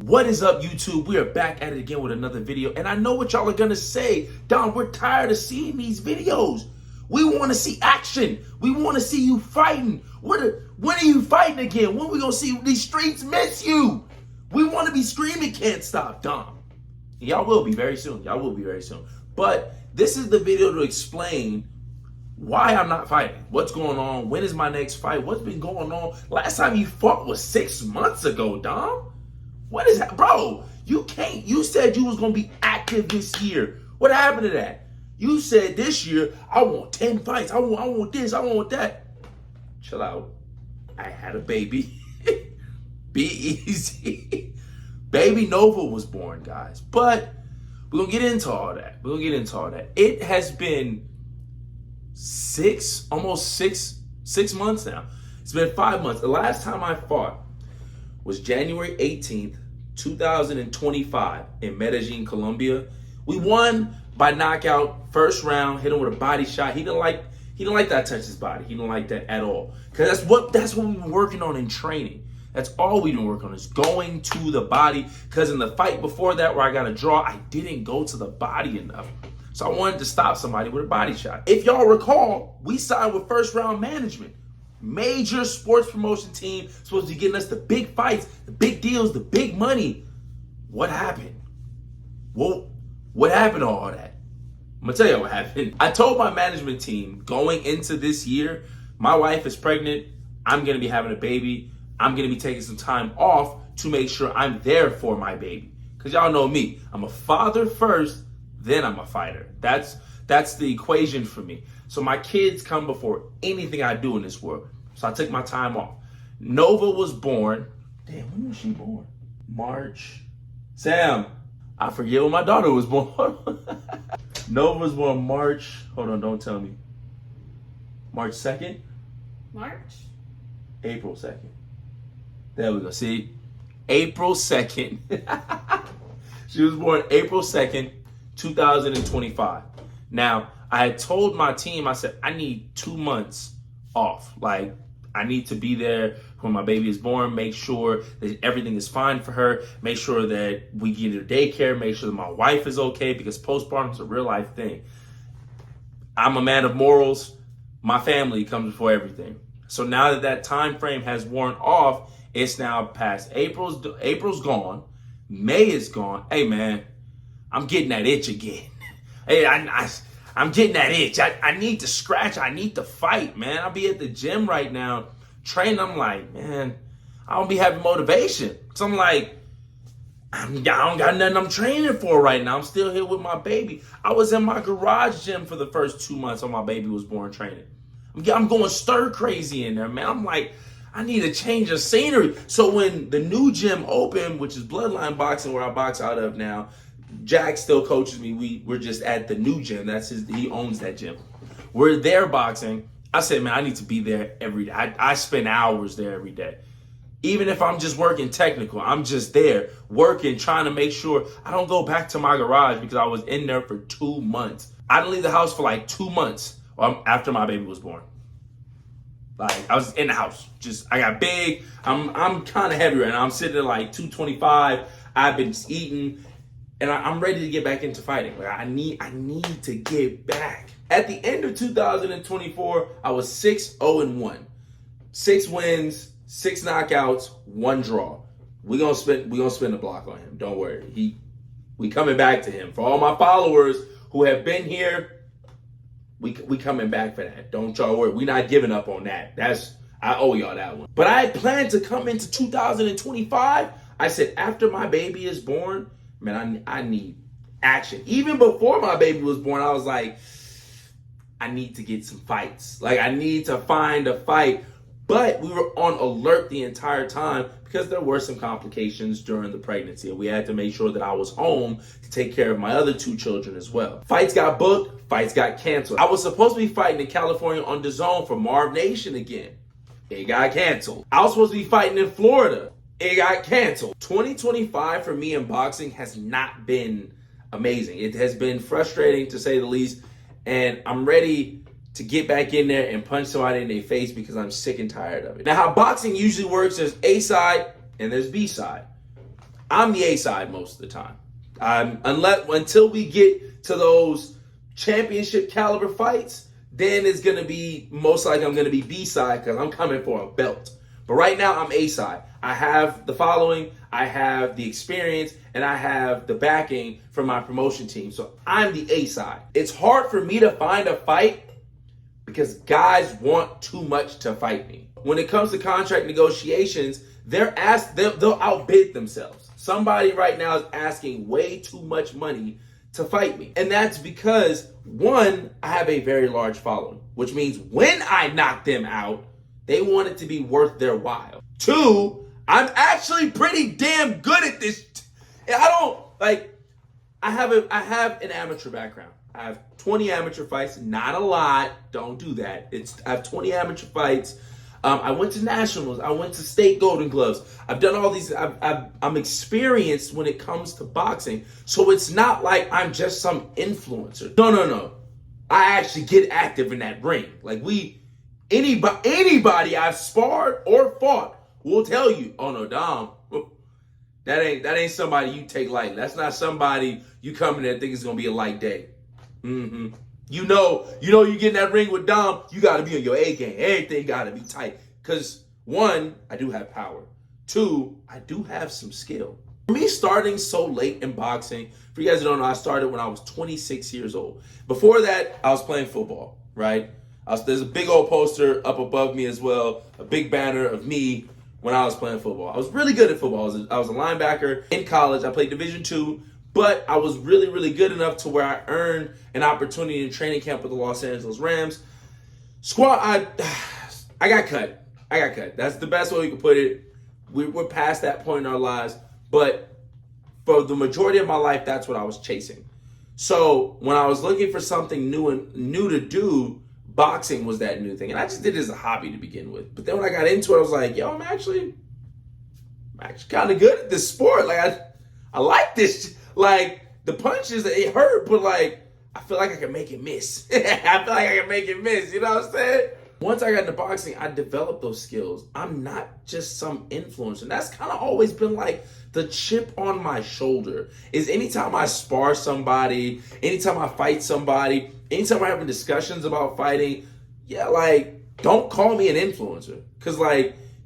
What is up, YouTube? We are back at it again with another video, and I know what y'all are gonna say. Don, we're tired of seeing these videos. We want to see action. We want to see you fighting. When are you fighting again? When are we gonna see these streets miss you? We want to be screaming, can't stop, Don. Y'all will be very soon. Y'all will be very soon. But this is the video to explain why I'm not fighting. What's going on? When is my next fight? What's been going on? Last time you fought was 6 months ago, Don. What is that? Bro, you said you was going to be active this year. What happened to that? You said this year, I want 10 fights. I want this. I want that. Chill out. I had a baby. Be easy. Baby Nova was born, guys. But we're going to get into all that. It has been almost six months now. It's been 5 months. The last time I fought was January 18th, 2025 in Medellin, Colombia. We won by knockout, first round, hit him with a body shot. He didn't like that I touched his body. He didn't like that at all. Because that's what we've been working on in training. That's all we've been working on is going to the body. Because in the fight before that where I got a draw, I didn't go to the body enough. So I wanted to stop somebody with a body shot. If y'all recall, we signed with First Round Management. Major sports promotion team supposed to be getting us the big fights, the big deals, the big money. What happened? Well, what happened to all that? I'm gonna tell you what happened. I told my management team going into this year, my wife is pregnant. I'm gonna be having a baby. I'm gonna be taking some time off to make sure I'm there for my baby. Cause y'all know me. I'm a father first, then I'm a fighter. That's the equation for me. So my kids come before anything I do in this world. So I took my time off. Nova was born. Damn, when was she born? March. Sam, I forget when my daughter was born. Nova was born March. Hold on, don't tell me. March 2nd? April 2nd. There we go. See? April 2nd. She was born April 2nd, 2025. Now, I had told my team, I said, I need 2 months off. Like, I need to be there when my baby is born, make sure that everything is fine for her, make sure that we get her daycare, make sure that my wife is okay, because postpartum is a real life thing. I'm a man of morals. My family comes before everything. So now that time frame has worn off, it's now past. April's gone. May is gone. Hey, man, I'm getting that itch again. Hey, I'm getting that itch. I need to scratch. I need to fight, man. I'll be at the gym right now training. I'm like, man, I don't be having motivation. So I'm like, I don't got nothing I'm training for right now. I'm still here with my baby. I was in my garage gym for the first 2 months when my baby was born training. I'm going stir crazy in there, man. I'm like, I need a change of scenery. So when the new gym opened, which is Bloodline Boxing, where I box out of now, Jack still coaches me. We're just at the new gym. He owns that gym. We're there boxing. I said, man, I need to be there every day. I spend hours there every day. Even if I'm just working technical, I'm just there working, trying to make sure I don't go back to my garage because I was in there for 2 months. I didn't leave the house for like 2 months after my baby was born. Like, I was in the house. I got big. I'm kind of heavy right now. I'm sitting at like 225. I've been eating. And I'm ready to get back into fighting. Like, I need to get back. At the end of 2024, I was 6-0-1. 6 wins, 6 knockouts, 1 draw. We gonna spin the block on him. Don't worry. We coming back to him. For all my followers who have been here, we coming back for that. Don't y'all worry. We not giving up on that. I owe y'all that one. But I had planned to come into 2025. I said, after my baby is born, man, I need action. Even before my baby was born, I was like, I need to get some fights. Like, I need to find a fight. But we were on alert the entire time because there were some complications during the pregnancy, and we had to make sure that I was home to take care of my other 2 children as well. Fights got booked, fights got canceled. I was supposed to be fighting in California on DAZN for Marv Nation again. It got canceled. I was supposed to be fighting in Florida. It got canceled. 2025 for me in boxing has not been amazing. It has been frustrating to say the least, and I'm ready to get back in there and punch somebody in their face because I'm sick and tired of it. Now, how boxing usually works, there's A side and there's B side. I'm the A side most of the time. Until we get to those championship caliber fights, then it's going to be most likely I'm going to be B side because I'm coming for a belt. But right now I'm A side. I have the following, I have the experience, and I have the backing from my promotion team. So I'm the A side. It's hard for me to find a fight because guys want too much to fight me. When it comes to contract negotiations, they'll outbid themselves. Somebody right now is asking way too much money to fight me. And that's because, one, I have a very large following, which means when I knock them out, they want it to be worth their while. 2, I'm actually pretty damn good at this. I have an amateur background. I have 20 amateur fights, not a lot. Don't do that. I have 20 amateur fights. I went to nationals. I went to state Golden Gloves. I've done all these. I'm experienced when it comes to boxing. So it's not like I'm just some influencer. No. I actually get active in that ring. Like anybody I've sparred or fought will tell you, oh no, Dom, that ain't somebody you take lightly. That's not somebody you come in there and think it's gonna be a light day. Mm-hmm. You know, you get in that ring with Dom, you got to be on your A game. Everything got to be tight. Because 1, I do have power. 2, I do have some skill. For me, starting so late in boxing, for you guys who don't know, I started when I was 26 years old. Before that, I was playing football, right? There's a big old poster up above me as well, a big banner of me when I was playing football. I was really good at football. I was a linebacker in college. I played Division II. But I was really, really good enough to where I earned an opportunity in training camp with the Los Angeles Rams. I got cut. That's the best way we can put it. We're past that point in our lives. But for the majority of my life, that's what I was chasing. So when I was looking for something new to do, boxing was that new thing. And I just did it as a hobby to begin with. But then when I got into it, I was like, yo, I'm actually kind of good at this sport. Like, I like this. Like, the punches, it hurt, but like, I feel like I can make it miss. You know what I'm saying? Once I got into boxing, I developed those skills. I'm not just some influencer. And that's kind of always been like the chip on my shoulder. Is anytime I spar somebody, anytime I fight somebody, anytime we're having discussions about fighting, don't call me an influencer. Because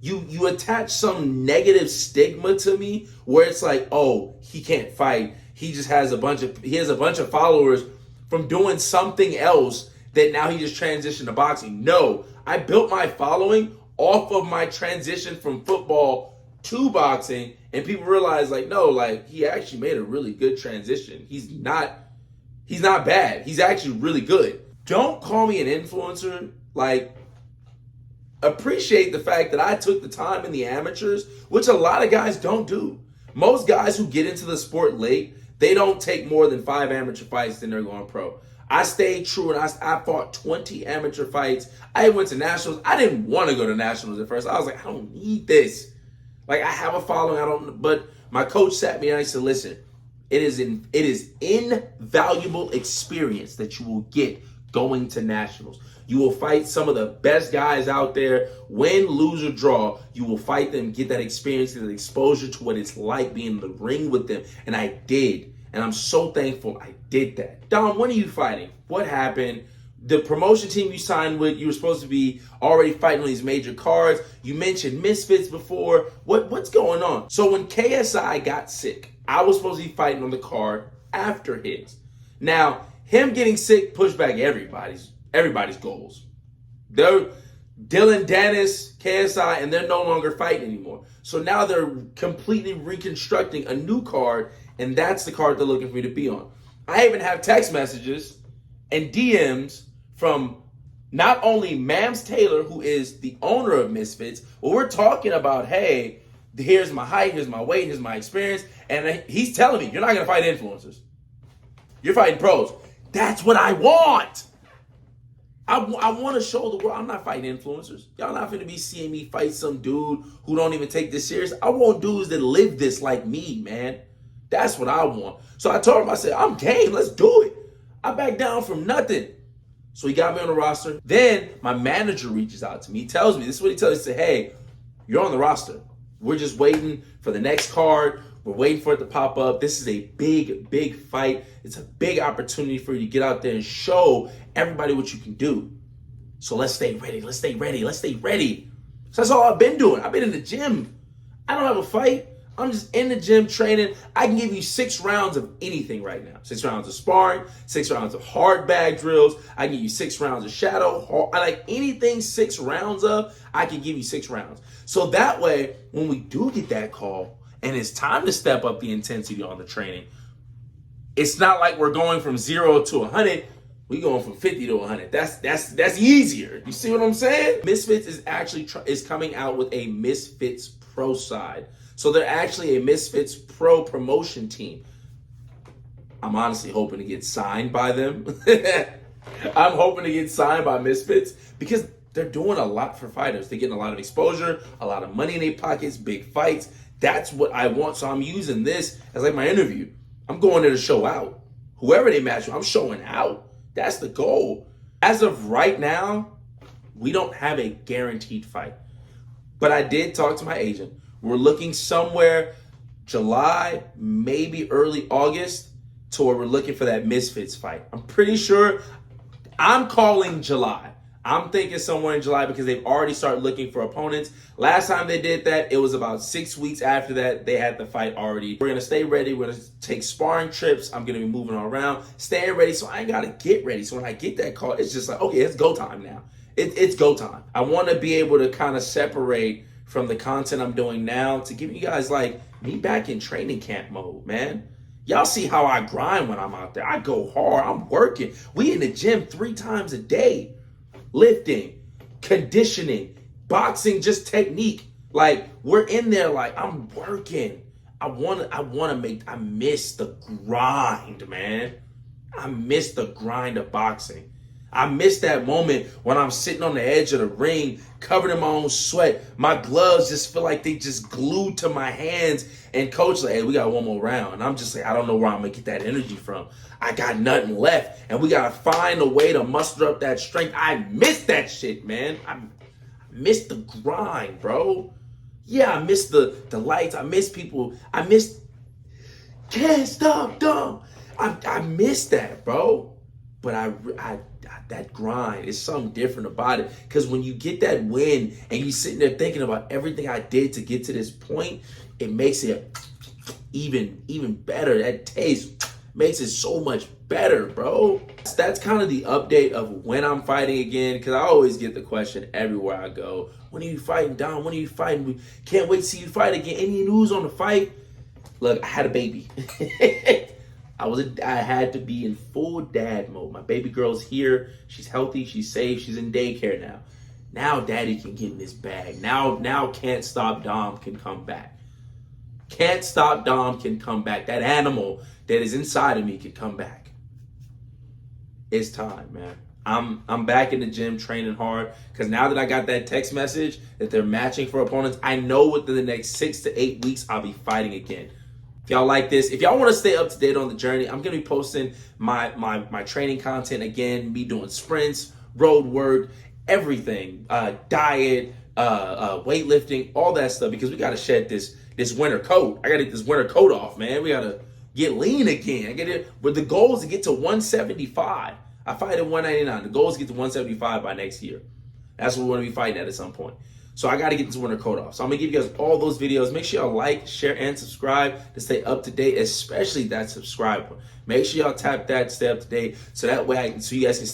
you attach some negative stigma to me where it's like, oh, he can't fight. He has a bunch of followers from doing something else that now he just transitioned to boxing. No, I built my following off of my transition from football to boxing, and people realize he actually made a really good transition. He's not bad. He's actually really good. Don't call me an influencer. Appreciate the fact that I took the time in the amateurs, which a lot of guys don't do. Most guys who get into the sport late, they don't take more than 5 amateur fights, then they're going pro. I stayed true, and I fought 20 amateur fights. I went to nationals. I didn't want to go to nationals at first. I was like, I don't need this. I have a following. But my coach sat me down and he said, listen, it is invaluable experience that you will get going to nationals. You will fight some of the best guys out there. Win, lose, or draw, you will fight them, get that experience, get that exposure to what it's like being in the ring with them. And I did. And I'm so thankful I did that. Dom, when are you fighting? What happened? The promotion team you signed with, you were supposed to be already fighting on these major cards. You mentioned Misfits before. What's going on? So when KSI got sick, I was supposed to be fighting on the card after his. Now, him getting sick pushed back everybody's goals. They're Dylan Dennis, KSI, and they're no longer fighting anymore. So now they're completely reconstructing a new card, and that's the card they're looking for me to be on. I even have text messages and DMs from not only Mams Taylor, who is the owner of Misfits, but we're talking about, hey, here's my height, here's my weight, here's my experience. And he's telling me, you're not going to fight influencers. You're fighting pros. That's what I want. I want to show the world I'm not fighting influencers. Y'all not going to be seeing me fight some dude who don't even take this serious. I want dudes that live this like me, man. That's what I want. So I told him, I said, I'm game. Let's do it. I backed down from nothing. So he got me on the roster. Then my manager reaches out to me. He tells me, this is what he tells me. He said, hey, you're on the roster. We're just waiting for the next card. We're waiting for it to pop up. This is a big, big fight. It's a big opportunity for you to get out there and show everybody what you can do. So let's stay ready. Let's stay ready. Let's stay ready. So that's all I've been doing. I've been in the gym. I don't have a fight. I'm just in the gym training. I can give you 6 rounds of anything right now. 6 rounds of sparring, 6 rounds of hard bag drills. I can give you 6 rounds of shadow. I like anything 6 rounds of, I can give you 6 rounds. So that way, when we do get that call, and it's time to step up the intensity on the training, it's not like we're going from 0 to 100. We going from 50 to 100. That's easier. You see what I'm saying? Misfits is actually is coming out with a Misfits Pro side. So they're actually a Misfits Pro promotion team. I'm honestly hoping to get signed by them. I'm hoping to get signed by Misfits because they're doing a lot for fighters. They're getting a lot of exposure, a lot of money in their pockets, big fights. That's what I want. So I'm using this as like my interview. I'm going there to show out. Whoever they match with, I'm showing out. That's the goal. As of right now, we don't have a guaranteed fight. But I did talk to my agent. We're looking somewhere July, maybe early August, to where we're looking for that Misfits fight. I'm pretty sure I'm calling July. I'm thinking somewhere in July because they've already started looking for opponents. Last time they did that, it was about 6 weeks after that, they had the fight already. We're going to stay ready. We're going to take sparring trips. I'm going to be moving around, staying ready. So I ain't got to get ready. So when I get that call, it's just like, okay, it's go time now. It's go time. I want to be able to kind of separate from the content I'm doing now to give you guys like me back in training camp mode, man. Y'all see how I grind when I'm out there. I go hard. I'm working. We in the gym 3 times a day. Lifting, conditioning, boxing, just technique. Like we're in there like I'm working. I miss the grind, man. I miss the grind of boxing. I miss that moment when I'm sitting on the edge of the ring, covered in my own sweat. My gloves just feel like they just glued to my hands. And coach like, hey, we got one more round. And I'm just like, I don't know where I'm going to get that energy from. I got nothing left. And we got to find a way to muster up that strength. I miss that shit, man. I miss the grind, bro. Yeah, I miss the lights. I miss people. I miss can't stop, dumb. I miss that, bro. But that grind is something different about it. Because when you get that win and you sitting there thinking about everything I did to get to this point, it makes it even better. That taste makes it so much better, bro. That's kind of the update of when I'm fighting again. Because I always get the question everywhere I go. When are you fighting, Dom? When are you fighting? We can't wait to see you fight again. Any news on the fight? Look, I had a baby. I had to be in full dad mode. My baby girl's here. She's healthy. She's safe. She's in daycare now. Now daddy can get in his bag. Now Can't Stop Dom can come back. Can't Stop Dom can come back. That animal that is inside of me can come back. It's time, man. I'm back in the gym training hard because now that I got that text message that they're matching for opponents, I know within the next 6 to 8 weeks I'll be fighting again. If y'all like this, if y'all want to stay up to date on the journey, I'm going to be posting my training content again, me doing sprints, road work, everything, diet, weightlifting, all that stuff, because we got to shed this winter coat. I got to get this winter coat off, man. We got to get lean again. But the goal is to get to 175. I fight at 199. The goal is to get to 175 by next year. That's what we're going to be fighting at some point. So I got to get this winter coat off. So I'm going to give you guys all those videos. Make sure y'all like, share, and subscribe to stay up to date, especially that subscribe button. Make sure y'all tap that to stay up to date so that way so you guys can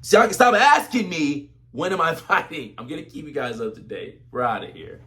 so y'all can stop asking me, when am I fighting? I'm going to keep you guys up to date. We're out of here.